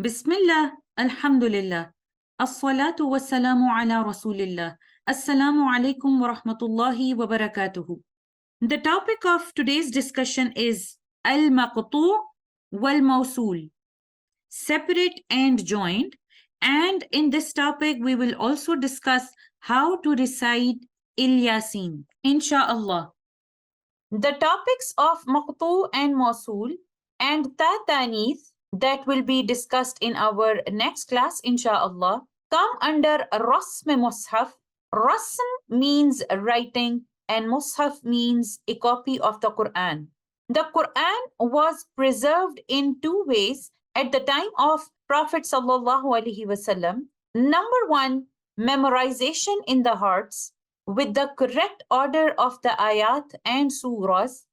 Bismillah, Alhamdulillah, As-salatu was-salamu ala Rasulillah, Assalamu alaikum wa rahmatullahi wa barakatuhu. The topic of today's discussion is Al-Maqtoo wal-Mawsool, separate and joined. And in this topic, we will also discuss how to recite Yasin, Insha'Allah. The topics of Maqtoo and Mawsool and Tatanith that will be discussed in our next class, inshallah, come under Rasm Mushaf. Rasm means writing, and Mushaf means a copy of the Quran. The Quran was preserved in two ways at the time of Prophet Sallallahu Alaihi Wasallam. Number one, memorization in the hearts with the correct order of the ayat and surahs.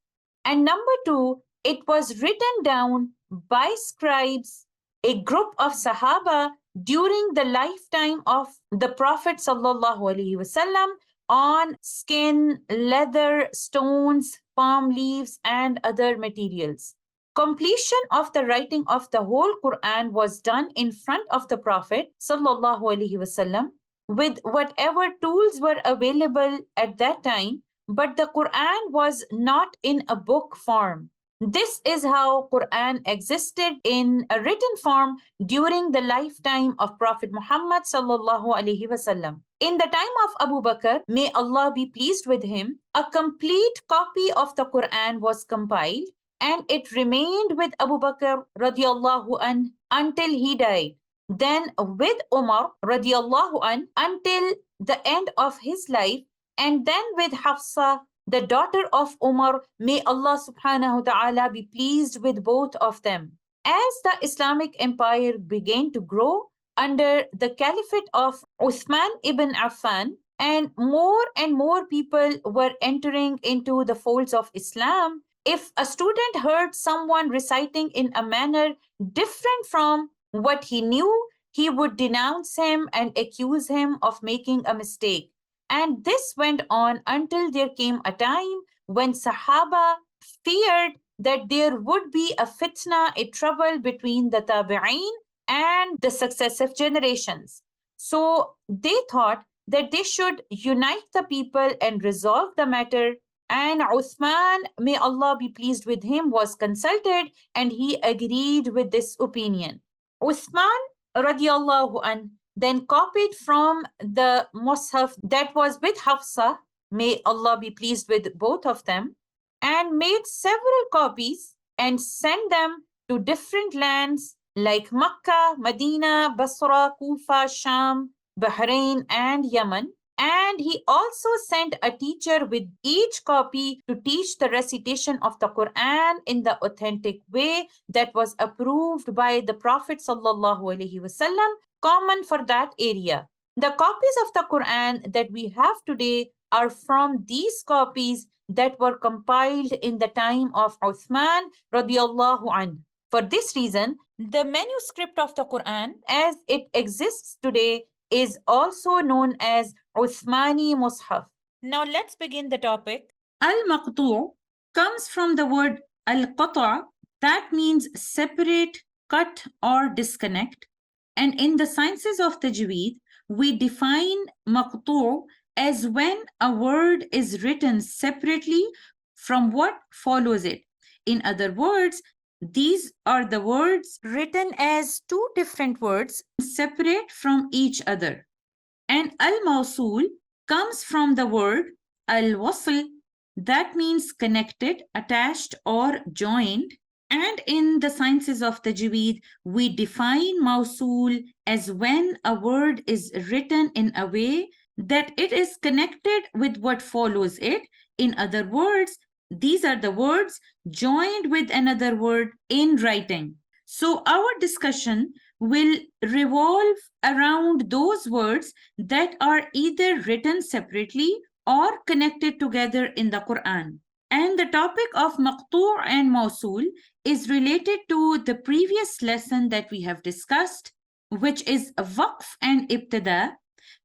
And number two, it was written down by scribes, a group of Sahaba during the lifetime of the Prophet Sallallahu Alaihi Wasallam on skin, leather, stones, palm leaves, and other materials. Completion of the writing of the whole Quran was done in front of the Prophet Sallallahu Alaihi Wasallam with whatever tools were available at that time, but the Quran was not in a book form. This is how Quran existed in a written form during the lifetime of Prophet Muhammad sallallahu alaihi wasallam. In the time of Abu Bakr, may Allah be pleased with him, a complete copy of the Quran was compiled and it remained with Abu Bakr radiallahu an until he died. Then with Umar radiallahu an until the end of his life, and then with Hafsa, the daughter of Umar, may Allah subhanahu wa ta'ala be pleased with both of them. As the Islamic empire began to grow under the caliphate of Uthman ibn Affan, and more people were entering into the folds of Islam, if a student heard someone reciting in a manner different from what he knew, he would denounce him and accuse him of making a mistake. And this went on until there came a time when Sahaba feared that there would be a fitna, a trouble between the Tabi'een and the successive generations. So they thought that they should unite the people and resolve the matter. And Uthman, may Allah be pleased with him, was consulted and he agreed with this opinion. Uthman radiallahu an then copied from the Mus'haf that was with Hafsa, may Allah be pleased with both of them, and made several copies and sent them to different lands like Makkah, Medina, Basra, Kufa, Sham, Bahrain, and Yemen. And he also sent a teacher with each copy to teach the recitation of the Quran in the authentic way that was approved by the Prophet sallallahu alaihi wasallam, common for that area. The copies of the Quran that we have today are from these copies that were compiled in the time of Uthman radiallahu anhu. For this reason, the manuscript of the Quran as it exists today is also known as Uthmani Mus'haf. Now let's begin the topic. Al-Maqtoo comes from the word al-qata, that means separate, cut, or disconnect. And in the sciences of Tajweed, we define Maqtoo as when a word is written separately from what follows it. In other words, these are the words written as two different words separate from each other. And al-Mawsool comes from the word al-Wasl, that means connected, attached, or joined. And in the sciences of Tajweed, we define Mawsool as when a word is written in a way that it is connected with what follows it. In other words, these are the words joined with another word in writing. So our discussion will revolve around those words that are either written separately or connected together in the Quran. And the topic of Maqtoo and Mawsool is related to the previous lesson that we have discussed, which is Waqf and Ibtida,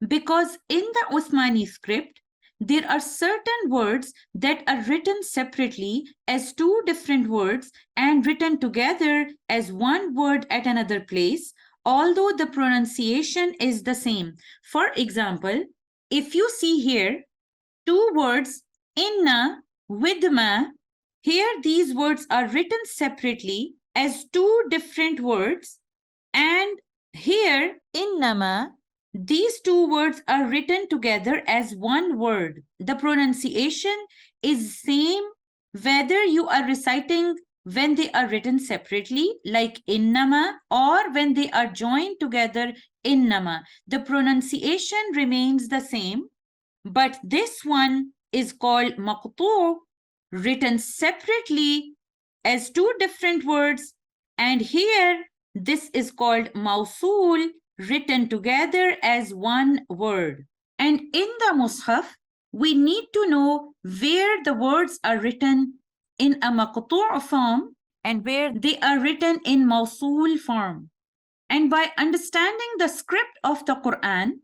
because in the Uthmani script, there are certain words that are written separately as two different words and written together as one word at another place, although the pronunciation is the same. For example, if you see here two words, inna with ma, here these words are written separately as two different words, and here innama, these two words are written together as one word. The pronunciation is same whether you are reciting when they are written separately like innama or when they are joined together innama. The pronunciation remains the same, but this one is called Maqtoo, written separately as two different words, and here this is called Mawsool, written together as one word. And in the Mus'haf, we need to know where the words are written in a Maqtoo form and where they are written in Mawsool form. And by understanding the script of the Quran,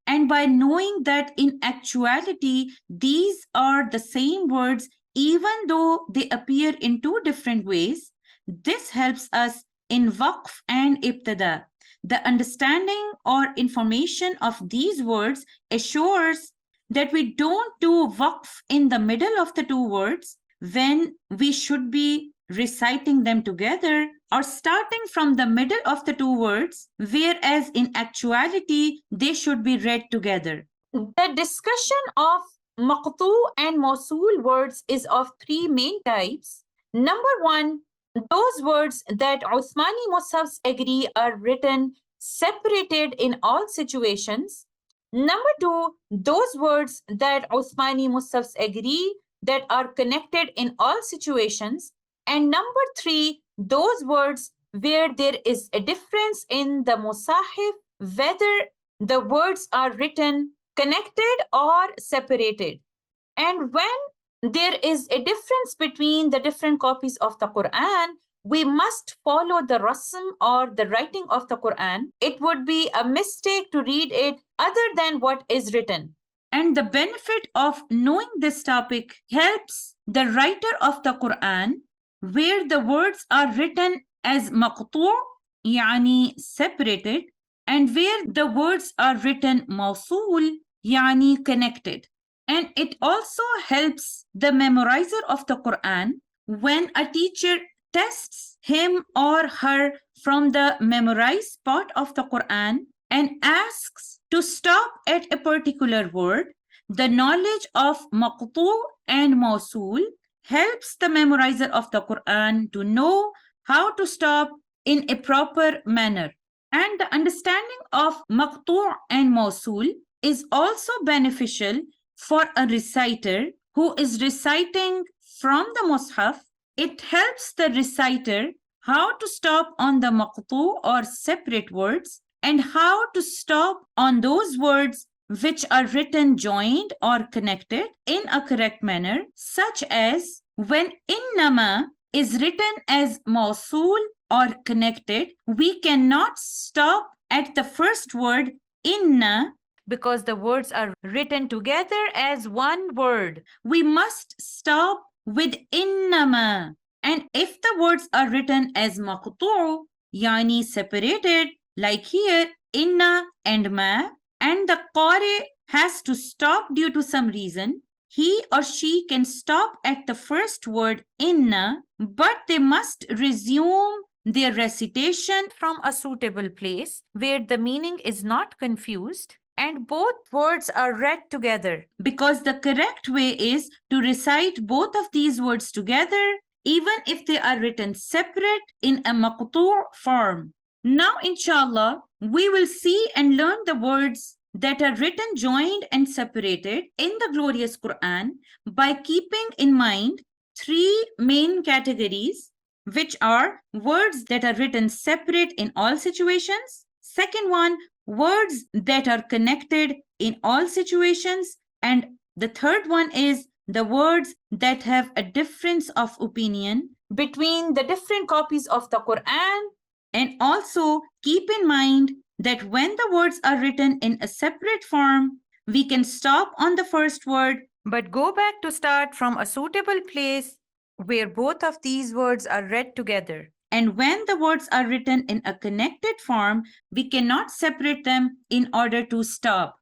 and by knowing that in actuality these are the same words even though they appear in two different ways, this helps us in waqf and ibtada. The understanding or information of these words assures that we don't do waqf in the middle of the two words when we should be reciting them together, or starting from the middle of the two words, whereas in actuality they should be read together. The discussion of Maqtoo and Mawsool words is of three main types. Number one, those words that Uthmani Mus'hafs agree are written separated in all situations. Number two, those words that Uthmani Mus'hafs agree that are connected in all situations. And number three, those words where there is a difference in the Musahif, whether the words are written connected or separated. And when there is a difference between the different copies of the Quran, we must follow the rasm or the writing of the Quran. It would be a mistake to read it other than what is written. And the benefit of knowing this topic helps the writer of the Quran, where the words are written as maqtu', yani separated, and where the words are written mawsool, yani connected. And it also helps the memorizer of the Quran when a teacher tests him or her from the memorized part of the Quran and asks to stop at a particular word. The knowledge of maqtu' and mawsool helps the memorizer of the Quran to know how to stop in a proper manner. And the understanding of Maqtoo' and Mawsool is also beneficial for a reciter who is reciting from the Mus'haf. It helps the reciter how to stop on the Maqtoo' or separate words and how to stop on those words which are written joined or connected in a correct manner, such as when innama is written as mawsool or connected, we cannot stop at the first word inna because the words are written together as one word. We must stop with innama. And if the words are written as maqtu', yani separated, like here, inna and ma, and the qari has to stop due to some reason, he or she can stop at the first word inna, but they must resume their recitation from a suitable place where the meaning is not confused and both words are read together, because the correct way is to recite both of these words together even if they are written separate in a maqtu' form. Now, inshallah, we will see and learn the words that are written joined and separated in the glorious Quran by keeping in mind three main categories, which are words that are written separate in all situations. Second one, words that are connected in all situations. And the third one is the words that have a difference of opinion between the different copies of the Quran. And also keep in mind that when the words are written in a separate form, we can stop on the first word But go back to start from a suitable place where both of these words are read together. And when the words are written in a connected form, we cannot separate them in order to stop.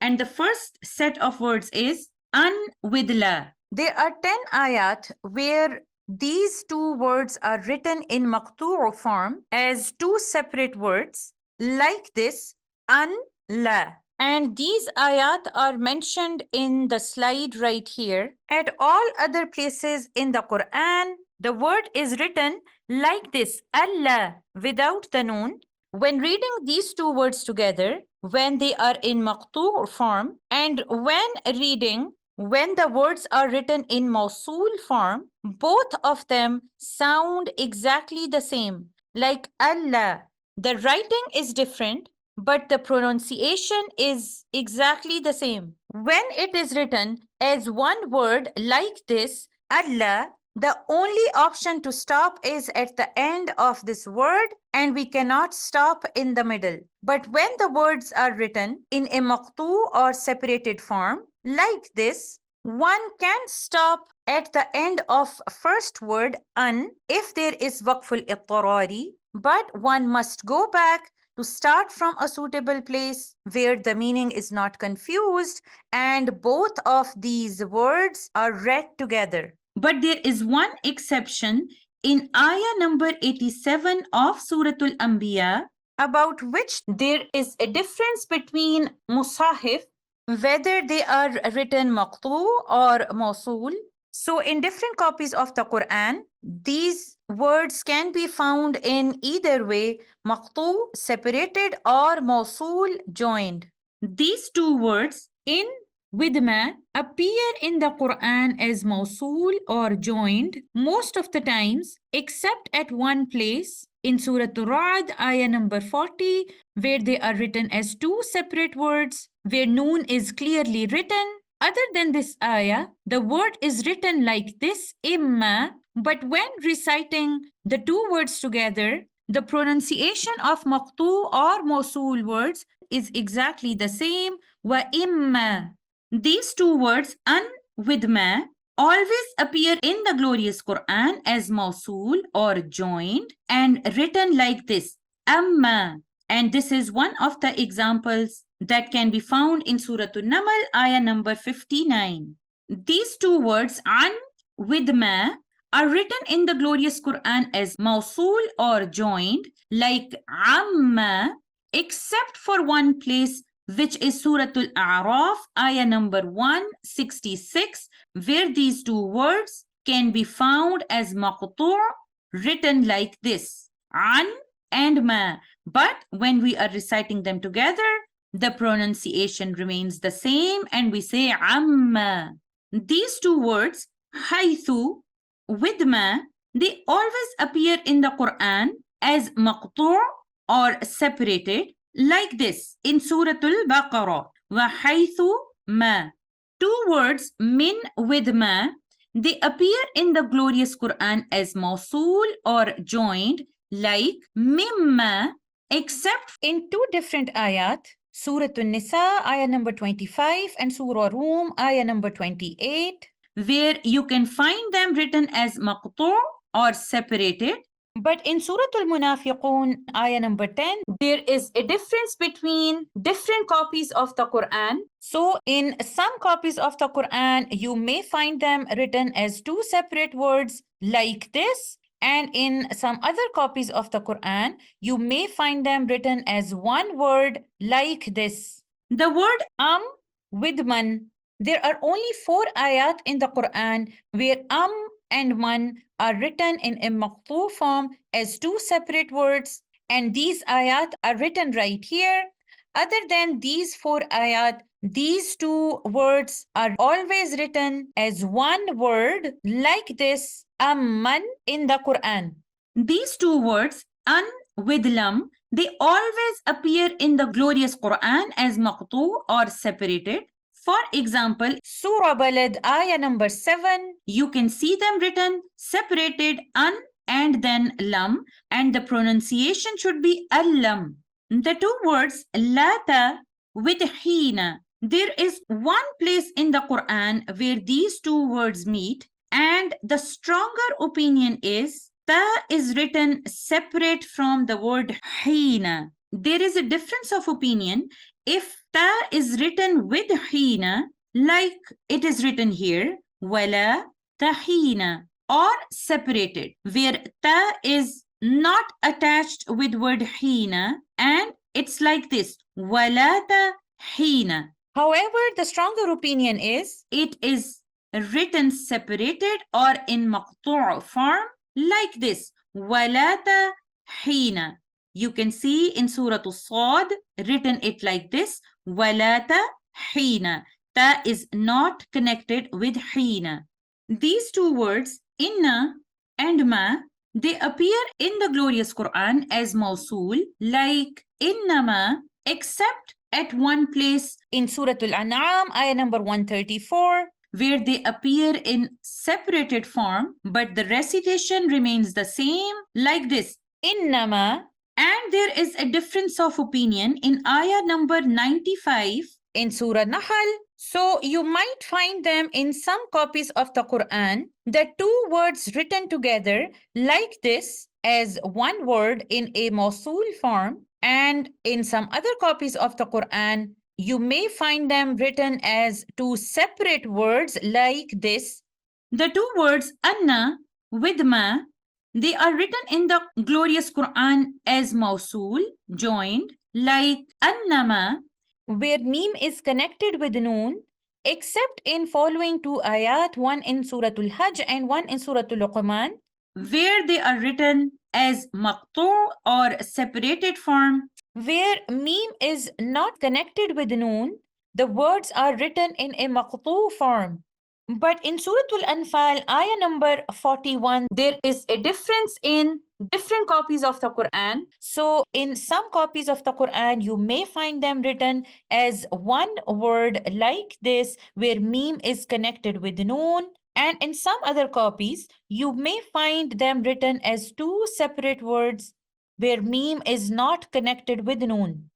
And the first set of words is an with la. There are 10 ayat where these two words are written in Maqtoo form as two separate words like this, an, la. And these ayat are mentioned in the slide right here. At all other places in the Quran, the word is written like this, Allah, without the noon. When reading these two words together, when they are in Maqtoo form, and when the words are written in Mawsool form, both of them sound exactly the same, like Allah. The writing is different, but the pronunciation is exactly the same. When it is written as one word like this, Allah, the only option to stop is at the end of this word, and we cannot stop in the middle. But when the words are written in a maqtu or separated form, like this, one can stop at the end of first word an if there is waqful ittarari, but one must go back to start from a suitable place where the meaning is not confused and both of these words are read together. But there is one exception in ayah number 87 of Suratul Anbiya, about which there is a difference between musahif, whether they are written maqtu or mawsool. So in different copies of the Quran, these words can be found in either way, maqtu separated or mawsool joined. These two words in widma appear in the Quran as mawsool or joined most of the times, except at one place in Surah Ra'd, ayah number 40, where they are written as two separate words, where noon is clearly written. Other than this ayah, the word is written like this, imma, but when reciting the two words together, the pronunciation of maqtu or mawsool words is exactly the same, wa imma. These two words, an with ma, always appear in the glorious Quran as mawsool or joined and written like this, amma. And this is one of the examples that can be found in Surah An-Naml, ayah number 59. These two words, an with ma, are written in the glorious Quran as mawsool or joined, like amma, except for one place, which is Surah Al-A'raf, ayah number 166, where these two words can be found as maqtu', written like this, an and ma. But when we are reciting them together, the pronunciation remains the same and we say amma. These two words, haythu, with ma, they always appear in the Quran as maqtu' or separated, like this in Surah Al-Baqarah, wa haythu ma. Two words, min with ma, they appear in the glorious Quran as mawsool or joined, like mimma, except in two different ayat, Surah An-Nisa, ayah number 25, and Surah Rum, ayah number 28, where you can find them written as maqtu' or separated. But in Surah Al-Munafiqun, ayah number 10, there is a difference between different copies of the Quran. So in some copies of the Quran, you may find them written as two separate words like this. And in some other copies of the Quran, you may find them written as one word like this. The word with man. There are only 4 ayat in the Quran where and man are written in a maqtu form as two separate words, and these ayat are written right here. Other than these 4 ayat, these two words are always written as one word like this, amman, in the Quran. These two words, an with lam, they always appear in the glorious Quran as maqtu or separated. For example, Surah Balad, ayah number 7, you can see them written separated an and then lam, and the pronunciation should be al-lam. The two words lata with hina, There is one place in the Quran where these two words meet, and the stronger opinion is ta is written separate from the word hina. There is a difference of opinion if ta is written with hina, like it is written here, wala tahina, or separated, where ta is not attached with word hina, and it's like this, wala tahina. However, the stronger opinion is It is written separated or in maqtu' form like this, وَلَا حِينَ. You can see in Surah Al-Sad written it like this, وَلَا حِينَ. Ta is not connected with hina. These two words, inna and ma, they appear in the glorious Quran as Mawsool, like innama, except at one place in Surah Al-An'am, ayah number 134, where they appear in separated form, but the recitation remains the same, like this. innama, And there is a difference of opinion in ayah number 95 in Surah Nahl. So you might find them in some copies of the Quran, the two words written together like this as one word in a Mawsool form, and in some other copies of the Quran, you may find them written as two separate words like this. The two words anna with ma, they are written in the glorious Quran as Mawsool, joined, like annama, where meme is connected with noon, except in following two ayat, one in Surah Al-Hajj and one in Surah Al-Luqman, where they are written as maqtu' or separated form, where meme is not connected with noon, the words are written in a maqtu form. But in Surah Al-Anfal, ayah number 41, there is a difference in different copies of the Quran. So in some copies of the Quran, you may find them written as one word like this, where meme is connected with noon. And in some other copies, you may find them written as two separate words, where meme is not connected with noon.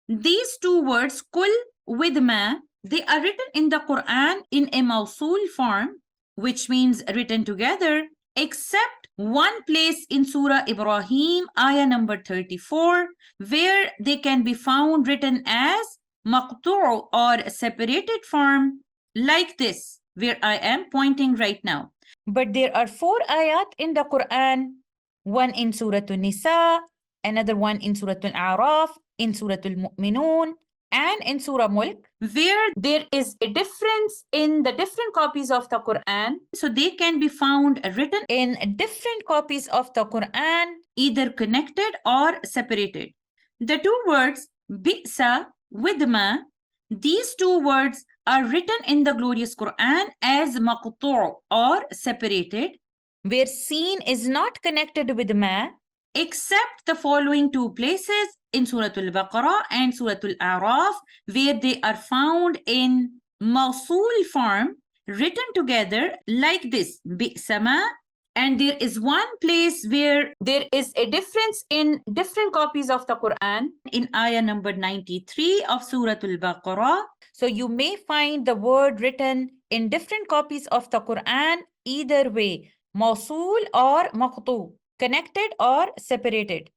These two words, kul with ma, they are written in the Quran in a Mawsool form, which means written together, except one place in Surah Ibrahim, ayah number 34, where they can be found written as maqtu' or separated form, like this, where I am pointing right now. But there are four ayat in the Quran, one in Surah An-Nisa, another one in Surah Al-A'raf, in Surah Al-Mu'minun, and in Surah Mulk, where there is a difference in the different copies of the Quran. So they can be found written in different copies of the Quran, either connected or separated. The two words bi'sa with ma, these two words are written in the glorious Quran as maqtu' or separated, where seen is not connected with ma, except the following two places in Surah Al-Baqarah and Surah Al-A'raf, where they are found in Mawsool form, written together like this, bi'sama. And there is one place where there is a difference in different copies of the Quran in ayah number 93 of Surah Al-Baqarah. So you may find the word written in different copies of the Quran either way, Mawsool or Maqtoo, connected or separated.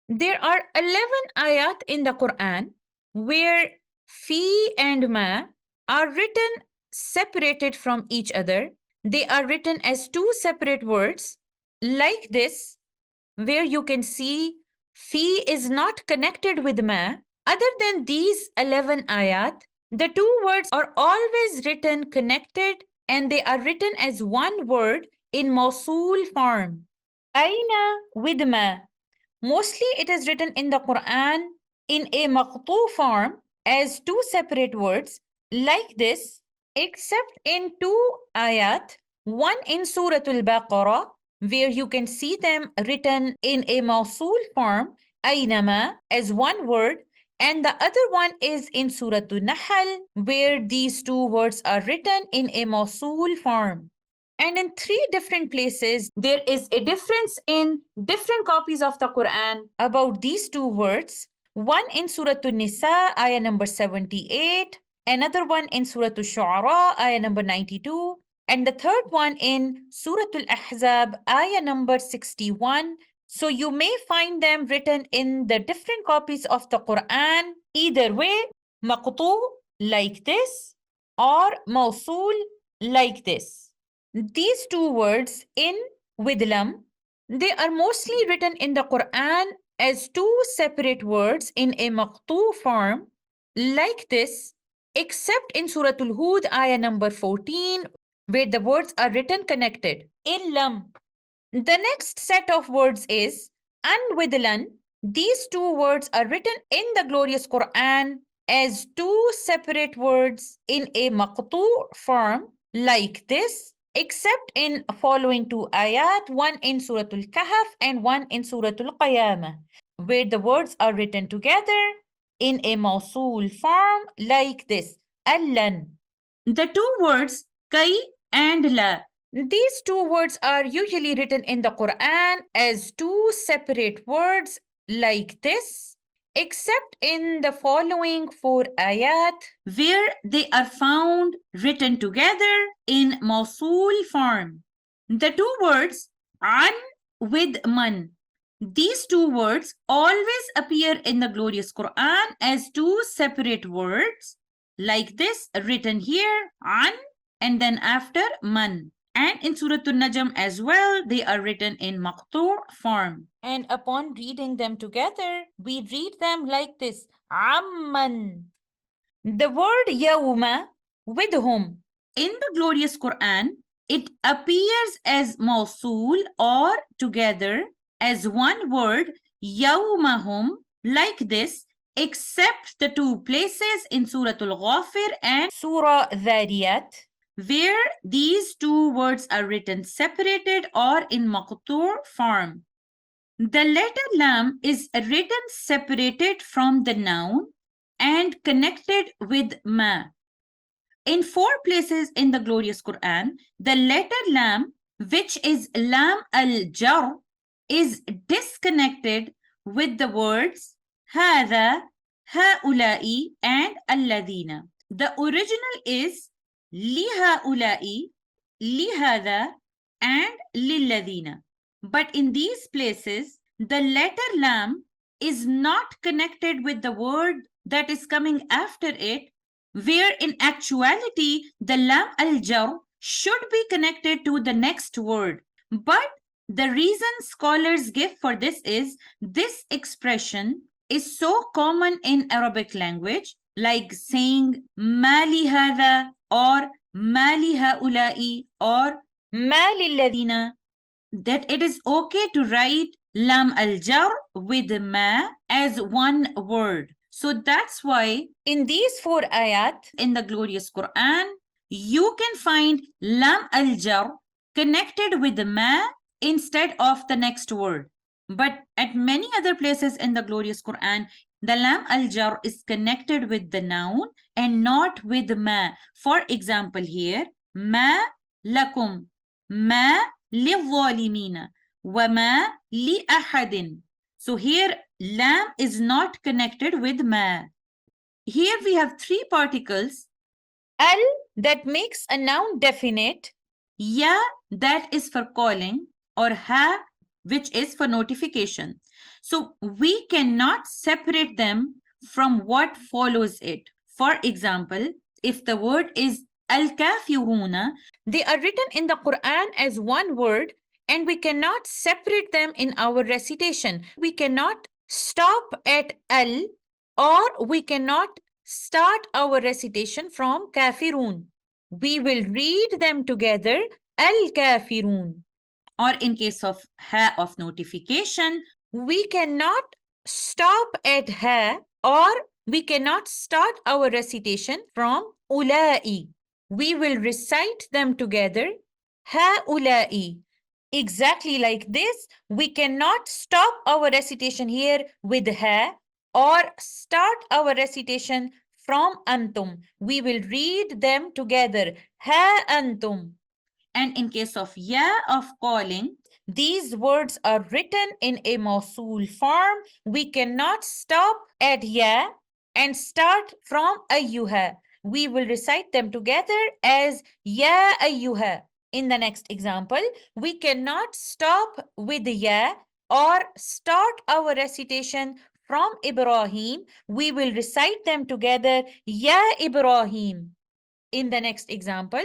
There are 11 ayat in the Quran where fi and ma are written separated from each other. They are written as two separate words like this, where you can see fi is not connected with ma. Other than these 11 ayat, the two words are always written connected, and they are written as one word in Mawsool form. Aina with ma. Mostly it is written in the Quran in a Maqtoo form as two separate words like this, except in two ayat, one in Surah Al-Baqarah, where you can see them written in a Mawsool form, Aynama, as one word, and the other one is in Surah An-Nahl, where these two words are written in a Mawsool form. And in three different places, there is a difference in different copies of the Quran about these two words. One in Surah An-Nisa, ayah number 78, another one in Surah Al-Shu'ara, ayah number 92, and the third one in Surah Al-Ahzab, ayah number 61. So you may find them written in the different copies of the Quran, either way, Maqtoo, like this, or Mawsool, like this. These two words, in with lam, they are mostly written in the Quran as two separate words in a Maqtoo form, like this, except in Surah Al-Hud, ayah number 14, where the words are written connected, in lam. The next set of words is anwidlan. These two words are written in the glorious Quran as two separate words in a maqtu form, like this, except in following two ayat, one in Surah Al-Kahf and one in Surah Al-Qiyamah, where the words are written together in a mawsool form, like this, allan. The two words kai and la. These two words are usually written in the Quran as two separate words, like this, except in the following four ayat, where they are found written together in Mawsool form. The two words an with man. These two words always appear in the glorious Quran as two separate words, like this, written here, an, and then after man. And in Surah An-Najm as well, they are written in Maqtoo form. And upon reading them together, we read them like this, amman. The word yawma, with whom. In the glorious Quran, it appears as Mawsool or together as one word, yawmahum, like this, except the two places in Surah Al-Ghafir and Surah Dhariyat, where these two words are written separated or in maqtur form. The letter lam is written separated from the noun and connected with ma. In four places in the glorious Quran, the letter lam, which is lam al-jar, is disconnected with the words hada, haula'i, and alladina. The original is lihaula'i, lihada, and lilladina. But in these places, the letter lam is not connected with the word that is coming after it, where in actuality, the lam al-jar should be connected to the next word. But the reason scholars give for this is this expression is so common in Arabic language, like saying mali hada or mali haula'i or mali ladina, that it is okay to write lam al-jar with ma as one word. So that's why in these four ayat in the glorious Quran, you can find lam al-jar connected with the ma instead of the next word. But at many other places in the glorious Quran, the lam al-jar is connected with the noun and not with ma. For example here, ma lakum, ma للظالمين وما لأحد. So here lam is not connected with ma. Here we have three particles. Al, that makes a noun definite. Ya, that is for calling, or ha, which is for notification. So we cannot separate them from what follows it. For example, if the word is al-kafiruna, they are written in the Quran as one word, and we cannot separate them in our recitation. We cannot stop at al, or we cannot start our recitation from kafirun. We will read them together, al-kafirun. Or in case of ha of notification, we cannot stop at ha, or we cannot start our recitation from ulai. We will recite them together, haula'i. Exactly like this, we cannot stop our recitation here with ha or start our recitation from antum. We will read them together, ha antum. And in case of ya of calling, these words are written in a mawsool form. We cannot stop at ya and start from ayyuha. we will recite them together as Ya ayyuha. In the next example, we cannot stop with ya or start our recitation from Ibrahim. We will recite them together Ya Ibrahim. In the next example,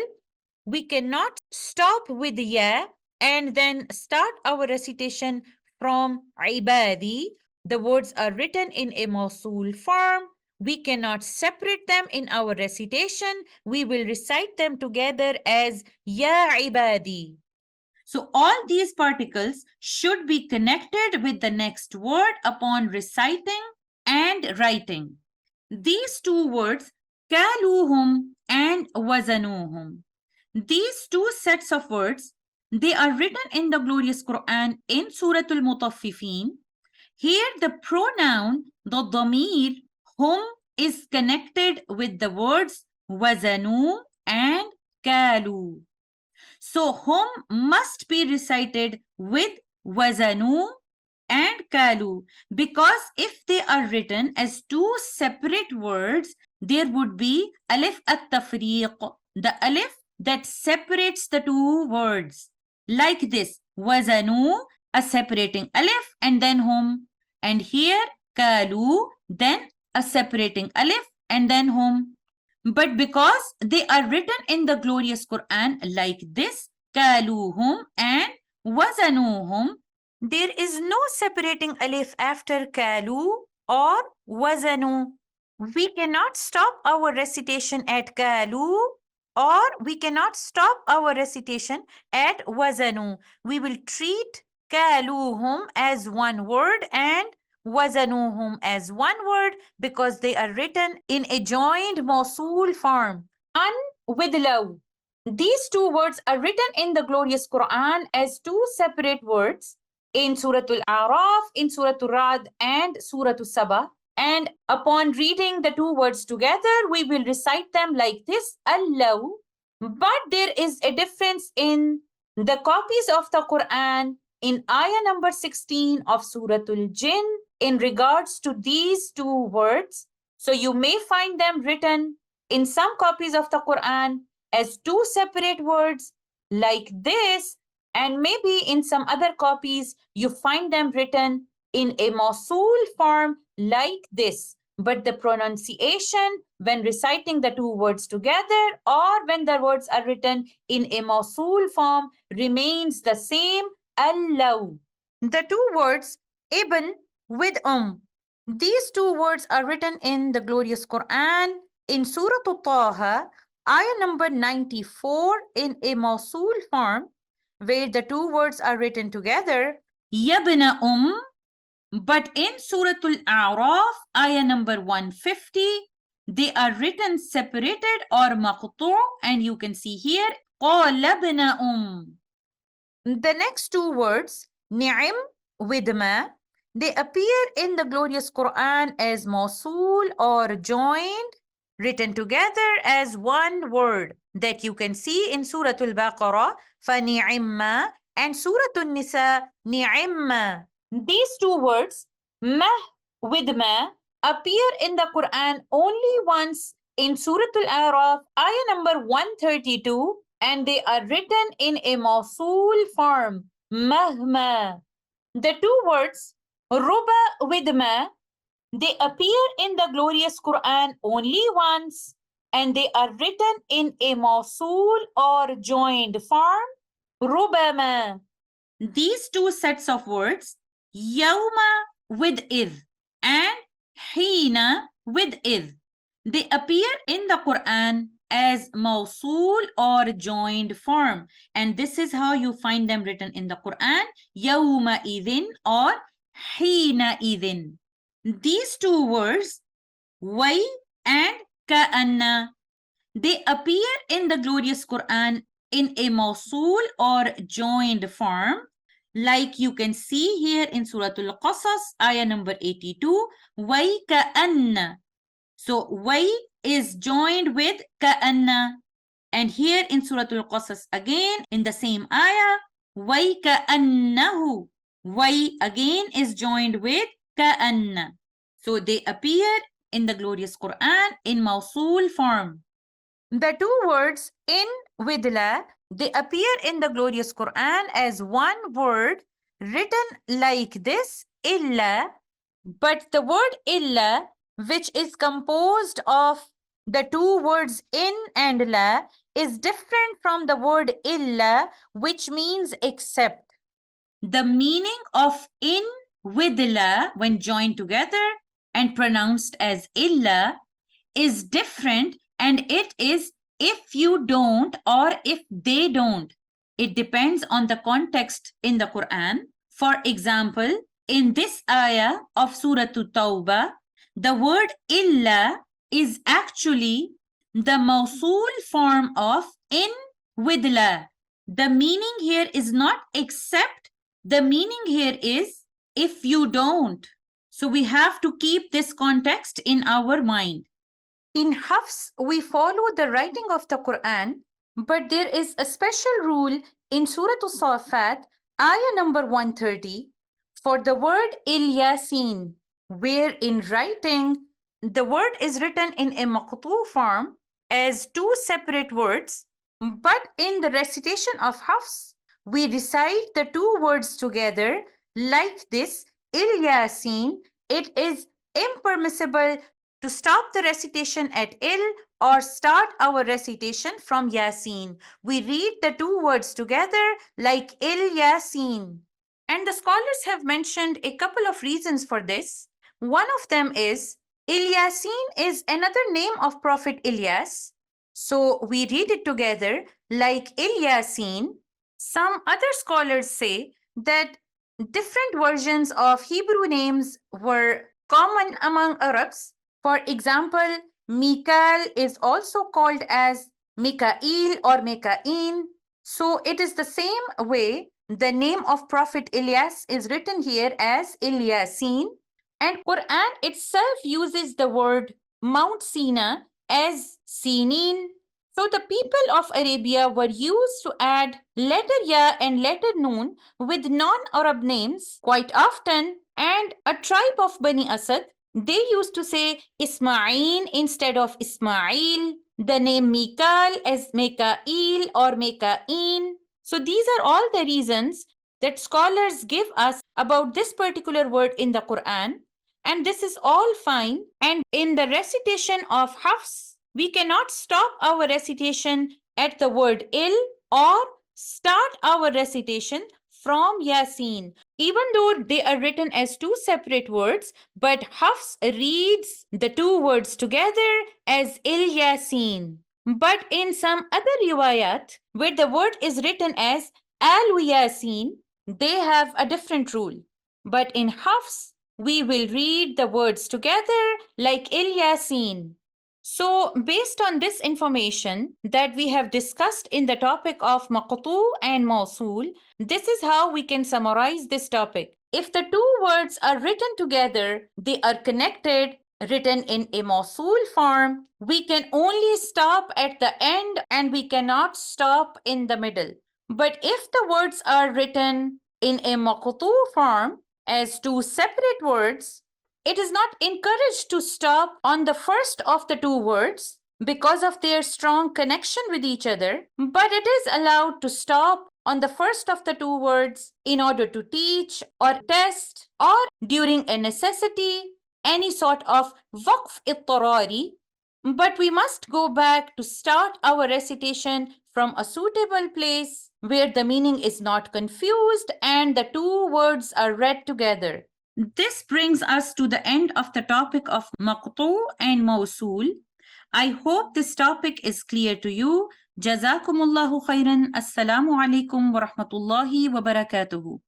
we cannot stop with ya and then start our recitation from ibadi. The words are written in a Mawsool form. We cannot separate them in our recitation. We will recite them together as Ya ibadi. So all these particles should be connected with the next word upon reciting and writing. These two words, kaluhum and wazanuhum. These two sets of words, they are written in the glorious Quran in Surah Al-Mutaffifin. Here the pronoun, the dhamir, hum, is connected with the words wazanu and kalu. So hum must be recited with wazanu and kalu, because if they are written as two separate words, there would be alif at-tafriq, the alif that separates the two words. Like this, wazanu, a separating alif and then hum. And here, kalu, then a separating alif and then hum. But because they are written in the glorious Quran like this, kaluhum and wazanuhum, there is no separating alif after kalu or wazanu. We cannot stop our recitation at kalu or we cannot stop our recitation at wazanu. We will treat kaluhum as one word and wazanuhum as one word because they are written in a joined Mawsool form. An with law. These two words are written in the glorious Quran as two separate words in Surah Al-A'raf, in Surah Al-Ra'd, and Surah Al-Saba. And upon reading the two words together, we will recite them like this, Allah. But there is a difference in the copies of the Quran in ayah number 16 of Surah Al-Jinn in regards to these two words. So you may find them written in some copies of the Quran as two separate words like this, and maybe in some other copies you find them written in a Mawsool form like this. But the pronunciation when reciting the two words together or when the words are written in a Mawsool form remains the same, Allah. The two words ibn with These two words are written in the glorious Quran in Surah Taha, ayah number 94 in a Mawsool form, where the two words are written together, yabna but in Surah Al-A'raf, ayah number 150, they are written separated or Maqtoo, and you can see here, qalabna The next two words, ni'im with ma, they appear in the glorious Quran as Mawsool or joined, written together as one word that you can see in Surah Al-Baqarah, فَنِعِمَّا, and Surah An-Nisa, ni'imma. These two words, mah with ma, appear in the Quran only once in Surah Al-A'raf, ayah number 132, and they are written in a Mawsool form, mahma. The two words, ruba with ma, they appear in the glorious Quran only once, and they are written in a Mawsool or joined form, rubama. These two sets of words, yawma with id and hina with id, they appear in the Quran as Mawsool or joined form, and this is how you find them written in the Quran, yawma idin or hina idin. These two words, way and ka'anna, they appear in the glorious Quran in a Mawsool or joined form, like you can see here in Surah Al-Qasas, ayah number 82, way ka'anna. So way is joined with ka'anna. And here in Surah Al-Qasas again, in the same ayah, way ka'annahu. Way again is joined with ka'anna. So they appear in the glorious Quran in Mawsool form. The two words in with la, they appear in the glorious Quran as one word written like this, illa. But the word illa, which is composed of the two words in and la, is different from the word illa, which means except. The meaning of in with la when joined together and pronounced as illa is different, and it is if you don't or if they don't. It depends on the context in the Quran. For example, in this ayah of Surah Tawbah, the word illa is actually the Mawsool form of in with la. The meaning here is not except, the meaning here is if you don't. So we have to keep this context in our mind. In Hafs, we follow the writing of the Quran, but there is a special rule in Surah As-Saffat, ayah number 130, for the word Yasin, where in writing, the word is written in a Maqtoo form as two separate words, but in the recitation of Hafs, we recite the two words together like this, Yasin. It is impermissible to stop the recitation at il or start our recitation from Yasin. We read the two words together like il Yasin. And the scholars have mentioned a couple of reasons for this. One of them is Ilyasin is another name of Prophet Ilyas. So we read it together like Ilyasin. Some other scholars say that different versions of Hebrew names were common among Arabs. For example, Mikal is also called as Mikail or Mikain. So it is the same way the name of Prophet Ilyas is written here as Ilyasin. And Quran itself uses the word Mount Sinai as Sinin. So the people of Arabia were used to add letter Ya and letter Noon with non-Arab names quite often. And a tribe of Bani Asad, they used to say Ismail instead of Ismail, the name Mikal as Mekail or Mekain. So these are all the reasons that scholars give us about this particular word in the Quran. And this is all fine. And in the recitation of Hafs, we cannot stop our recitation at the word il or start our recitation from Yasin, even though they are written as two separate words, but Hafs reads the two words together as Il Yasin. But in some other riwayat, where the word is written as Al Yasin, they have a different rule. But in Hafs, we will read the words together like Il Yasin. So, based on this information that we have discussed in the topic of Maqtoo and Mawsool, this is how we can summarize this topic. If the two words are written together, they are connected, written in a Mawsool form, we can only stop at the end and we cannot stop in the middle. But if the words are written in a Maqtoo form as two separate words, it is not encouraged to stop on the first of the two words because of their strong connection with each other, but it is allowed to stop on the first of the two words in order to teach or test or during a necessity, any sort of waqf ittarari. But we must go back to start our recitation from a suitable place where the meaning is not confused and the two words are read together. This brings us to the end of the topic of Maqtoo and Mawsool. I hope this topic is clear to you. Jazakumullahu khairan. Assalamu alaikum wa rahmatullahi wa barakatuhu.